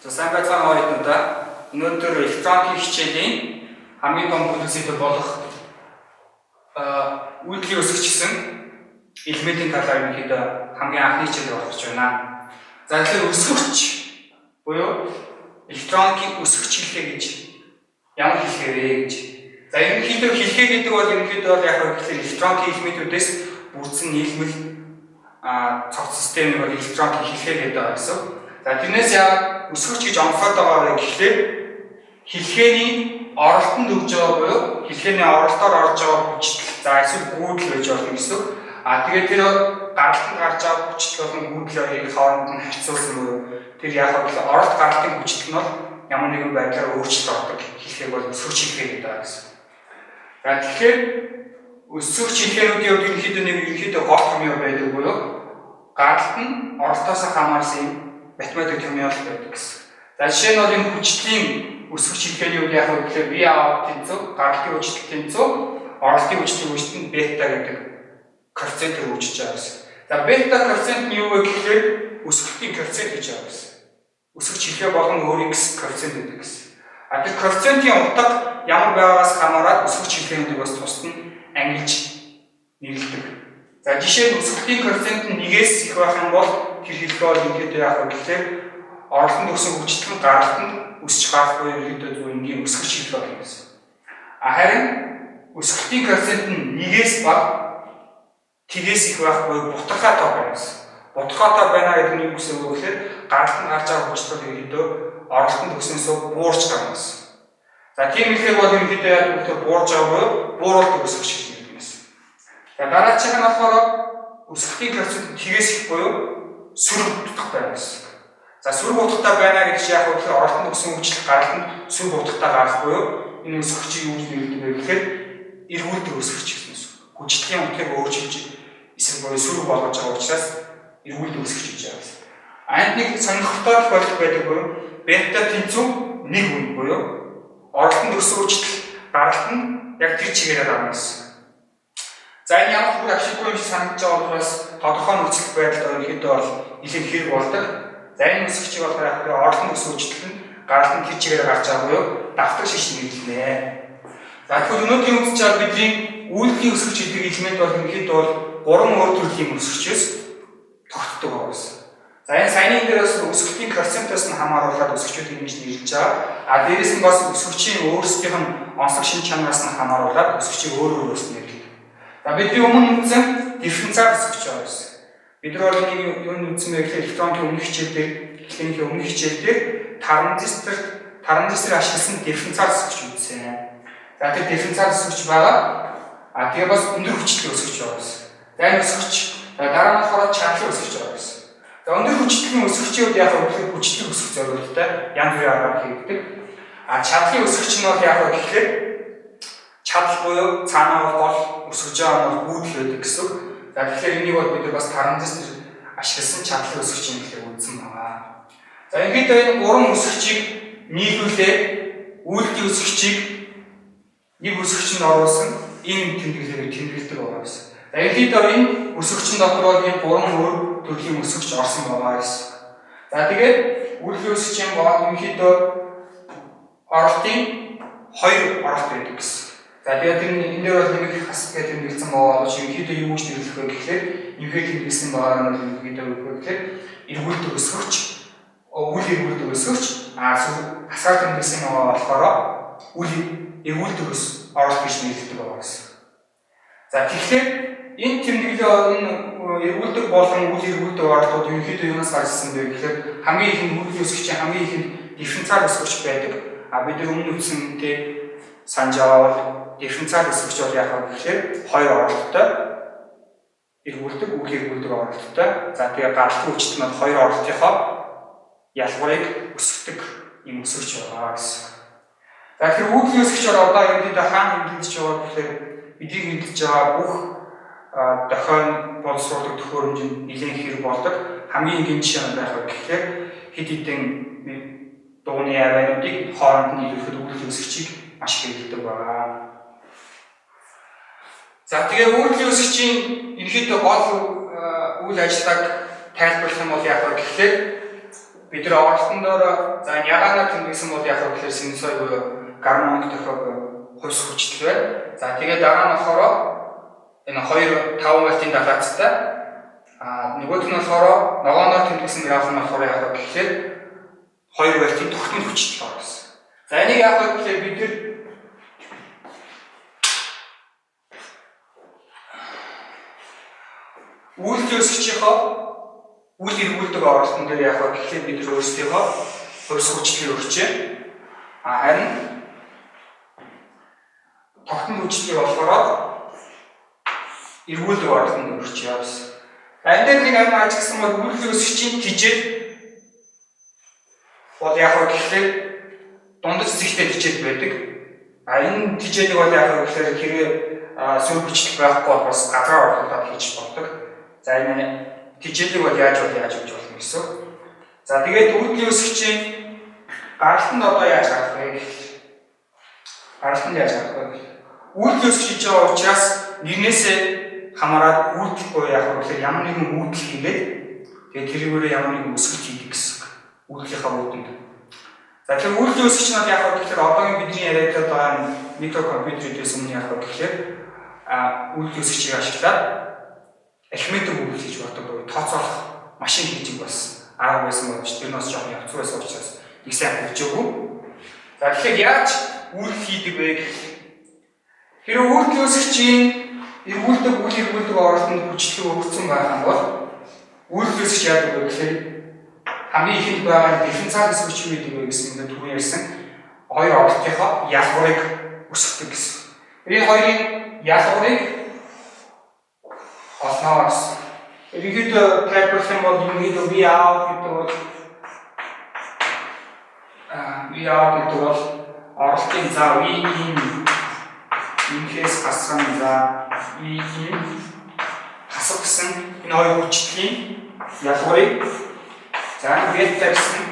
За сайн байцгаана хоёртнуудаа. Өнөөдөр электроникийн хичээлийн хамгийн том бүлэглэл болох үйлдлийн өсгчсэн элементийн талаар ерөнхийдөө хамгийн анхны хичээл болгож байна. За тэгэхээр өсгөгч буюу электроникийн өсгөгч хэлхээ гэж ямар хэлхээ вэ гэж. За ерөнхийдөө хэлхээ гэдэг бол яг гэхээр электроникийн элементүүдээс бүрдсэн нийлмэл цогц системийг бол электроникийн хэлхээ гэдэг байгаа гэсэн. За тэрнээс яагаад өсгөгч гэж онцлоод байгаа вэ гэхлээр хэлхээний оролтонд өгж байгаа буюу хэлхээний оролтоор орж байгаа хүчтэй за эсвэл гүйдэл байж болно гэсэн. Тэгээд тэр гаралтанд гарч байгаа хүчтэй болон гүйдлийн хооронд нь харьцуулсан буюу тэр яг л оролт гаралтын хүчтэй нь бол ямар нэгэн байдлаар өөрчлөлт ордог хэлхээг бол өсгөгч хэлхээ гэдэг байгаа гэсэн. За тэгэхээр өсгөгч хэлхээнүүдийн хувьд ерөнхийдөө гол томьёо байдаг буюу гаралт нь оролтоос хамаарсан математик томьёол байдаг гэсэн. За жишээ нь бол энэ хүчлийн өсгөгч хэлхээний үед яг гэхээр V out тэнцүү, гаралтын хүчтэй тэнцүү, оролтын хүчтэй бета гэдэг коэффициентээр үүсэж байгаа гэсэн. За бета коэффициент нь юу вэ гэхээр өсгөгчийн коэффициент гэж байгаа гэсэн. Өсгөгч хэлхээ болон өөр x коэффициент гэдэг гэсэн. Тэр коэффициентийн утга ямар байгаагаас хамаарат өсгөгч хэлхээнүүдийг бас тусад нь ангилж нэрлэдэг. За жишээ нь өсгөгчийн коэффициент нь 1-ээс их байх юм бол тэр хэлхээ бол ингээд яг гэхээр оролтонд өгсөн хүчтэй нь гаралтанд өсч гарах буюу ерөнхийдөө зөв энгийн өсгөгч хэлхээ болно гэсэн. Харин өсгөгчийн коэффициент нь 1-ээс бага T-ээс их байх буюу бутархай тоо байна гэсэн. Бутархай тоо байна гэдэг нь юу гэсэн үг вэ гэхээр гаралтанд гарч байгаа хүчтэй ерөнхийдөө оролтонд өгснөөсөө буурч гарна гэсэн. За тийм хэлхээ бол ерөнхийдөө яг үгээр буурж байгаа буюу бууруулт өсгөгч хэлхээ гэсэн. За дараачих нь болохоор өсгөгчийн коэффициент T-ээс их буюу сөрөг утгатай байна гэсэн. За сөрөг утгатай байна гэдэг чинь яг үгээр оролтонд өгсөн хүчлэг гаралтанд сөрөг утгатай гарах буюу энэ өсгөгчийг юу гэж нэрлэдэг вэ гэхээр эргүүлдэг өсгөгч гэсэн үг. Хүчлийн утгыг өөрчилж эсвэл буюу сөрөг болгож байгаа учраас эргүүлдэг өсгөгч гэж байгаа юм. Энд нэг сонирхолтой тохиолдол байдаг буюу бета тэнцүү 1 хүн буюу оролтонд өгсөн хүчтэй гаралт нь яг тэр чигээрээ гарна гэсэн. За энэ ямар ч ашиггүй юм санагдаж байгаа учраас тодорхой нөхцөл байдалд ерөнхийдөө бол нэлээд хэрэг болдог. За энэ өсгөгчийг болохоор яг оролтонд өгсөн хүчтэй нь гаралт нь тэр чигээрээ гарч байгаа буюу давтаг шиш нэрлэнэ. За тэгэхээр өнөөдрийн үндсээр бидний үйлдлийн өсгөгч гэдэг элемент бол ерөнхийдөө бол 3 өөр төрлийн өсгөгчөөс тогтдог байгаа гэсэн. За энэ саяны дээрээс өсгөгчийн коэффициентээс нь хамааруулаад өсгөгчүүдийг ингэж нэрлэж байгаа. Дээрээс нь бас өсгөгчийн өөрсдийнх нь онцлог шин чанараас нь хамааруулаад өсгөгчийг өөр өөрөөс нэрлэдэг. За бидний өмнө үзсэн дифференциал өсгөгч байгаа гэсэн. Бид нар бол нэг юу үзсэн бэ гэхээр электроникийн өмнөх хичээлдээ хэлхээний өмнөх хичээлдээ транзистор ашигласан дифференциал өсгөгч үзсэн. За тэр дифференциал өсгөгч байгаа. Тэгээ бас өндөр хүчтэй өсгөгч байгаа гэсэн. За энэ өсгөгч дараа нь болохоор чадлын өсгөгч байгаа гэсэн. За өндөр хүчтэй өсгөгчийн үед яг гэхээр хүчтэй өсгөх зорилготой янз бүрийн аргаар хийгддэг. Чадлын өсгөгч нь бол яг гэхээр чадал буюу цаанаа бол өсгөж байгаа нь гүйдэл байдаг гэсэн. За тэгэхээр энийг бол бид бас транзистор ашигласан чадлын өсгөгчийн гэхээр үзсэн байна. За ингээд энэ 3 өсгөгчийг нийлүүлээд үйлдлийн өсгөгчийг нэг өсгөгч нь оруулсан ийм тэмдэглэлээр тэмдэглэдэг байгаа гэсэн. За ерөнхийдөө энэ өсгөгчн дотор бол энэ 3 өөр төрлийн өсгөгч орсон байгаа гэсэн. За тэгээд үйлдлийн өсгөгчийн ерөнхийдөө оролтын 2 оролт байдаг гэсэн. За тэгээд энэ дээр бол нэг хас гэдэг тэмдэглэсэн байгаа бол ерөнхийдөө юу гэж нэрлэх вэ гэхээр нэгээр тэмдэглэсэн байгаа нь ерөнхийдөө юу гэхээр эргүүлдэг өсгөгч, үйл эргүүлдэг өсгөгч, хасаар тэмдэглэсэн байгаа болохоор үйл эргүүлдэг оролт гэж нэрлэдэг байгаа гэсэн. За тэгэхээр энэ тэмдэглэл энэ эргүүлдэг болон үйл эргүүлдэг оролтууд ерөнхийдөө юунаас гарсан бэ гэхээр хамгийн их үйлдлийн өсгөгчийн хамгийн их дифференциал өсгөгч байдаг. Бид нар өмнө үзнэтэй санаж байгаа бол дифференциал өсгөгч бол яг гэхээр 2 оролттой эргүүлдэг, үйл эргүүлдэг оролттой. За тэгээ гаралтын хүчтэй нь 2 оролтынхоо ялгарыг өсгөдөг юм өсгөгч байгаа гэсэн. За тэгэхээр үйлдлийн өсгөгч бол одоо ерөнхийдөө хаана хэмжиж байгаа гэхээр бидний хэмжиж байгаа бүх дохион боловсруулах төхөөрөмжөнд нэлээд хэрэг болдог. Хамгийн энгийн жишээ нь байх гэхээр хэд хэдэн дууны авиануудыг хооронд нь нийлүүлэхэд үйлдлийн өсгөгчийг маш их хэрэглэдэг байгаа. За тэгээ үйлдлийн өсгөгчийн ерөнхийдөө гол үйл ажиллагааг тайлбарлах юм бол яг гэхээр бид нар оролтондоо за ягаанаар тэмдэглэсэн бол яг гэхээр синусой буюу гармонг тохиог хувьс хүчтэй байна. За тэгээд дараа нь болохоор энэ 2 5 вольтын далаацтай нөгөөх нь болохоор ногооноор тэмдэглэсэн граф нь болохоор яг гэхээр 2 вольтын тогтмол хүчтэй болсон. За энийг яг гэхээр бид нар үйлдэл өсгчийнхөө үйл эргүүлдэг оролтон дээр яг гэхээр бид нар өөрсдийнхөө хувьс хүчлийг өгчээ. Харин тогтмол хүчлийг болохоор эргүүлдэг оролтонд өгчээ явсан. Энэ дээр нэг юм ажигласан бол үйлдэл өсгчийн тижэл бол яг гэхээр дундаж зэгтэй тижэл байдаг. Энэ тижэлийг бол яг гэхээр хэрэг сүр хүчлэг байхгүй бол бас газар оруулаад хийж болдог. За энэ тижэлийг бол яаж болж болно гэсэн. За тэгээд үйлдэл өсгчийн гаралтанд одоо яаж гарах вэ гэхээр гаралтанд яаж гарах вэ? Үйлдэл өсгч хийж байгаа учраас нэрнээсээ хамаарат үйлдэл буюу яг гэхээр ямар нэгэн үйлдэл хийгээд тэгээд тэрүүгээр ямар нэгэн өсгөл хийдэг гэсэн. Үйлдэлийнхаа үүдэнд. За тэгэхээр үйлдэл өсгч нь яг гэхээр одоогийн бидний яриад байгаа микрокомпьютерээс өмнө яг гэхээр үйлдэл өсгчийг ашиглаад архимедик үйлдэл хийж болдог буюу тооцоолох машин хийж болсон. Арга байсан болж тэр нь бас жоохон явц байсан учраас их сайн хөгжөөгүй. За тэгэхээр яаж үйлдэл хийдэг вэ гэхээр хэрэг үйлдэл өсгчийн эргүүлдэг үйл эргүүлдэг оролтонд хүчлэг өгсөн байх юм бол үйлдэл өсгч яадаг вэ гэхээр хамгийн ихэнд байгаа дифференциал өсгч юу гэдэг вэ гэсэн ингээд түрүү ярьсан хоёр оролтынхоо ялгуурыг өсгөх гэсэн. Энэ хоёрын ялгуурыг олноос. Ерөнхийдөө тайлбарлах юм бол ерөнхийдөө V out гэдэг бол оролтын за V in инхээс хасран за V in хасах гэсэн энэ хоёр хүчлийн ялгуурыг за бета гэсэн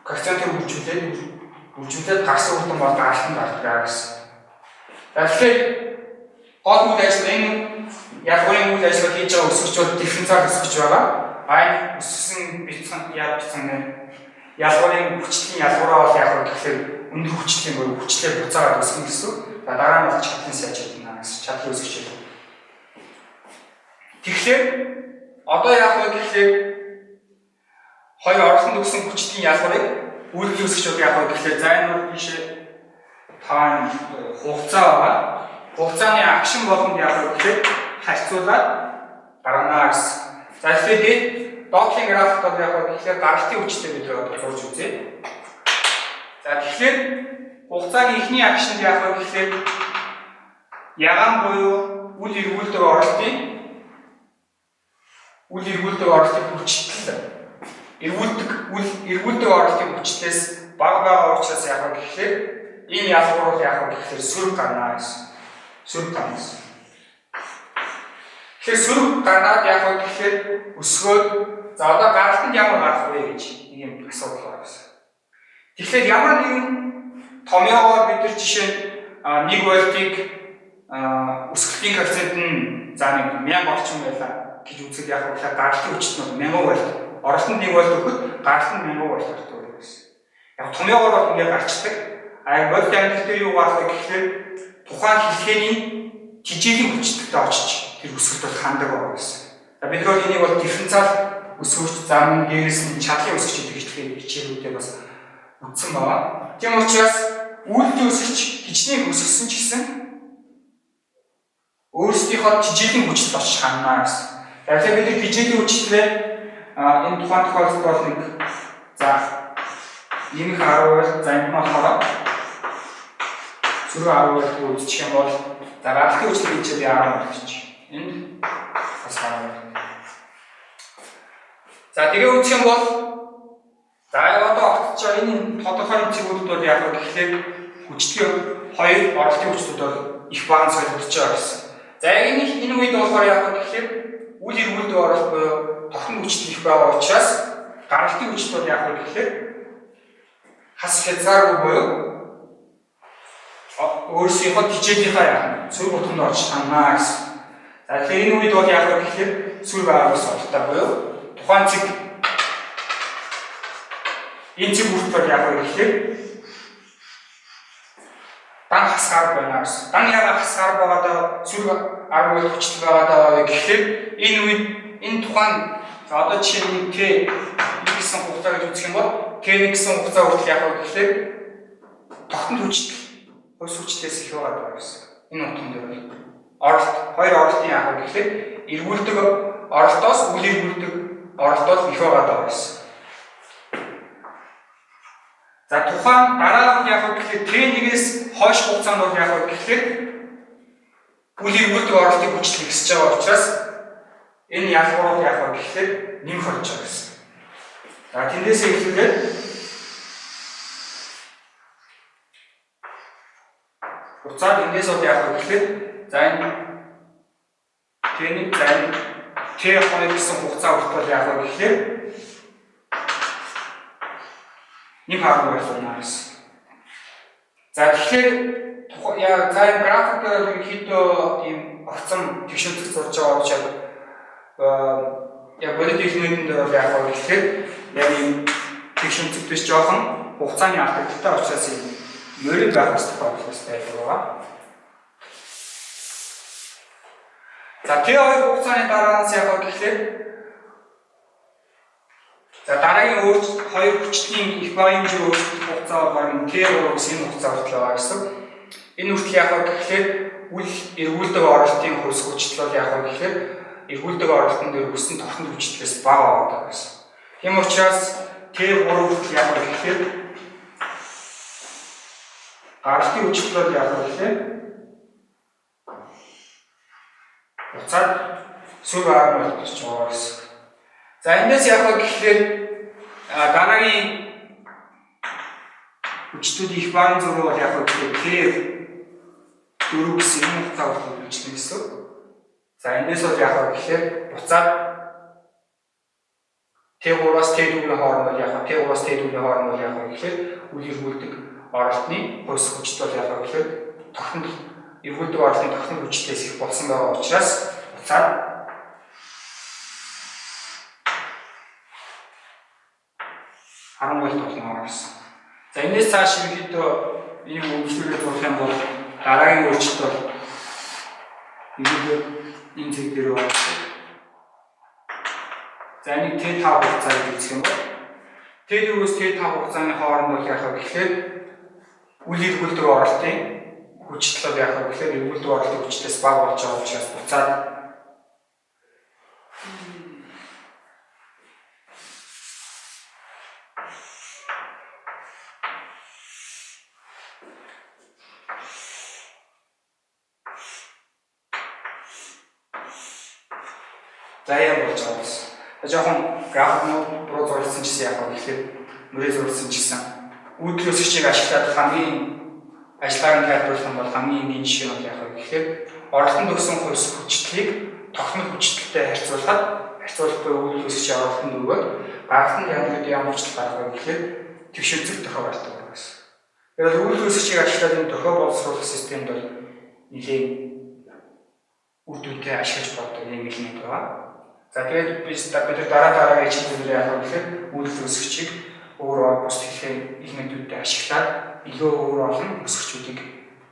коэффициентээр үржүүлээд гарсан үр дүн бол гаралтанд гардаг гэсэн. Тэгэхээр гол үйл ажиллагаа энэ ялгуурын үйл ажиллагаа хийж байгаа өсгч бол дифференциал өсгч байгаа. Энэ өсгсөн бицэн ялгуурын хүчлийн ялгуураа бол яг гэхээр өндөр хүчлийн буюу хүчлээ буцаагаад өсгөн гэсэн. За дараа нь чадлын сайжруулах гэсэн чадлын өсгч юм. Тэгэхээр одоо яг гэхээр хоёр оролцоонд өгсөн хүчлийн ялгуурыг үйлдэл өсгчүүд яг гэхээр за энэ бол тийшээ таан хугацаа байгаа. Хугацааны акшн болгонд яг гэхээр харьцуулаад гаргана гэсэн. За тэгэхээр доотлын графикт бол яг гэхээр гаралтын хүчтэй бид одоо зурж үзье. За тэгэхээр хугацааны эхний акшнд яг гэхээр ягаан буюу үйл эргүүлдэг оролтын хүчтэй эргүүлдэг оролтын хүчлээс бага байгаа учраас яг гэхээр энэ ялгуур яг гэхээр сөрөг гарна гэсэн. Сөрөг гарна гэсэн. Тэгэхээр сөрөг гараад яг гэхээр өсгөөд за одоо гаралтанд ямар гарах вэ гэж нэг юм асуудал байна. Тэгэхээр ямар нэгэн томьёогоор бид нар жишээ нь 1 вольтыг өсгөлийн коэффициент нь за нэг 1000 орчим байлаа гэж үзэхэд яг гэхээр гаралтын хүчт нь 1000 вольт. Оролтонд 1 вольт өгөхөд гаралтанд 1000 вольт ордог гэсэн. Яг томьёогоор бол ингээд гарчдаг. Бодит амьдрал дээр юу гарах вэ гэхээр тухайн хэлхээний тижээлийн хүчтэй очиж тэр өсгөлт бол хандаг байгаа гэсэн. За бид нар энийг бол дифференциал өсгөгч зам дээрээс нь чадлын өсгөгч гэдэг хичээлүүдээр бас үтсэн байна. Тийм учраас үйлдэл өсгөгч хичнээн өсгсөн ч гэсэн өөрсдийнхөө тижээлийн хүчтэй очиж ханана гэсэн. Тэгэхээр бид нар тижээлийн хүчтэй энэ тухайн тохиолдолд бол нэг за нэмэх 10 вольт за энэ болохоор сөрөг 10 вольт үзчих юм бол за гаралтын хүчтэй хичээл 10 вольт гэж. Энд бас 10 вольт. За тэгээ үзэх юм бол за одоо огтч энэ тодорхой цэгүүд бол яг гэхээр хүчтэй хоёр оролтын хүчүүд бол их баган солигдож байгаа гэсэн. За энэ үед болохоор яг гэхээр үйл эргүүлдэг оролт буюу тогтмол хүчтэй их байгаа учраас гаралтын хүчт бол яг гэхээр хас хязгааргүй буюу өөрсдийнхөө тижээлийнхаа яг сөрөг утганд орж ханаа гэсэн. За тэгэхээр энэ үед бол яг гэхээр сөрөг араас олттой буюу тухайн цэг энэ цэг үртэл яг вэ гэхээр дан хасгаар байна гэсэн. Дан яагаад хасгаар байгаадаа сүрэг 10 хүчтэй байгаадаа гэхээр энэ үед энэ тухайн одоо жишээ нь Т гэсэн хугацаа гэж үзэх юм бол Т1 гэсэн хугацаа хүртэл яг вэ гэхээр тогтмол хүчтэй хойс хүчлээс их байгаа гэсэн. Энэ утган дээр бол оролт хоёр оролтын яг вэ гэхээр эргүүлдэг оролтоос үл эргүүлдэг оролтоос их байгаа гэсэн. За тухайн дараа нь яг вэ гэхээр Т1-ээс хойш хугацаанд бол яг вэ гэхээр үл эргүүлдэг оролтыг хүчлэх гэж байгаа учраас энэ ялгуурууд яг вэ гэхээр нэмэх болж байгаа гэсэн. За тэндээс эхлээд хугацаа эндээс бол яг вэ гэхээр за энэ Т1 за энэ Т2 гэсэн хугацаа хүртэл яг вэ гэхээр нэг харам байх болно гэсэн. За тэгэхээр за энэ график дээр ерөнхийдөө ийм огцом тэгшүүлэг зурж байгаа учраас яг бодит техникийн дээр бол яг вэ гэхээр яг ийм тэгшүүлэг биш жоохон хугацааны алдагдaltaй учраас ийм мөрөд байх хэрэгтэй байгаа. За Т2 хугацааны дараанаас яг вэ гэхээр за дараагийн өөрчлөлт хоёр хүчлийн их багийн өөрчлөлт хугацаа бол Т3 гэсэн энэ хугацаа хүртэл байгаа гэсэн. Энэ хүртэл яг вэ гэхээр үл эргүүлдэг оролтын хөлс хүчтэл яг вэ гэхээр эргүүлдэг оролтын дээр өссөн тогтмол хүчлээс бага байгаа гэсэн. Тийм учраас Т3 хүртэл яг вэ гэхээр гаралтын хүчлэл яг вэ гэхээр уцаад сүр арга болж байгаа гэсэн. За эндээс яг вэ гэхээр дараагийн хүчлүүд их багийн зураг бол яг вэ гэхээр Т4 гэсэн юм хугацаа хүртэл үйлчлэн гэсэн. За эндээс бол яг вэ гэхээр буцаад Т3-аас Т4-ийн хооронд бол яг Т3-аас Т4-ийн хооронд бол яг вэ гэхээр үл эргүүлдэг оролтны хойс хүчтэй бол яг вэ гэхээр тогтмол эргүүлдэг оролтын тогтмол хүчлээс их болсон байгаа учраас буцаад харамгал болно гэсэн. За энэс цааш ерөнхийдөө ийм үйлчлүүлэг болох юм бол дараагийн өөрчлөлт бол энэ зэг дээр байна. За энийг Т5 хугацаа гэж үзэх юм бол Т4-өөс Т5 хугацааны хооронд бол яг вэ гэхээр үл эргүүлдэг оролтын хүчтэй яг вэ гэхээр эргүүлдэг оролтын хүчлээс бага болж байгаа учраас буцаад заяа болж байгаа гэсэн. Жоохон график руу зурсан гэсэн яг вэ гэхээр мөрөө зурсан гэсэн үүдл өсгчийг ашиглаад хамгийн ажлаар нь тайлбарлах юм бол хамгийн энгийн жишээ нь яг вэ гэхээр оролтонд өгсөн хойс хүчлийг тогтмол хүчтэй харьцуулах буюу үүдл өсгчийн оролтонд өгөөд гаргалтын ямагт ямар ч гарах вэ гэхээр тэгшүүлэг тохио гардаг гэсэн. Тэгэхээр үүдл өсгчийг ашиглаад энэ тохио боловсруулах системд бол нэлийн үр дүнтэй ашиглаж болдог юм хэлнэ байгаа. За тэгээд бид дараагийн хичээлээр яг гэхээр үүдл өсгчийг өөр бус хэлхээдүүдэд ашиглаад илүү өөр олон өсгчүүдийг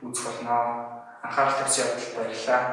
үзэх болно. Анхаарал тавьсан явдалд баярлалаа.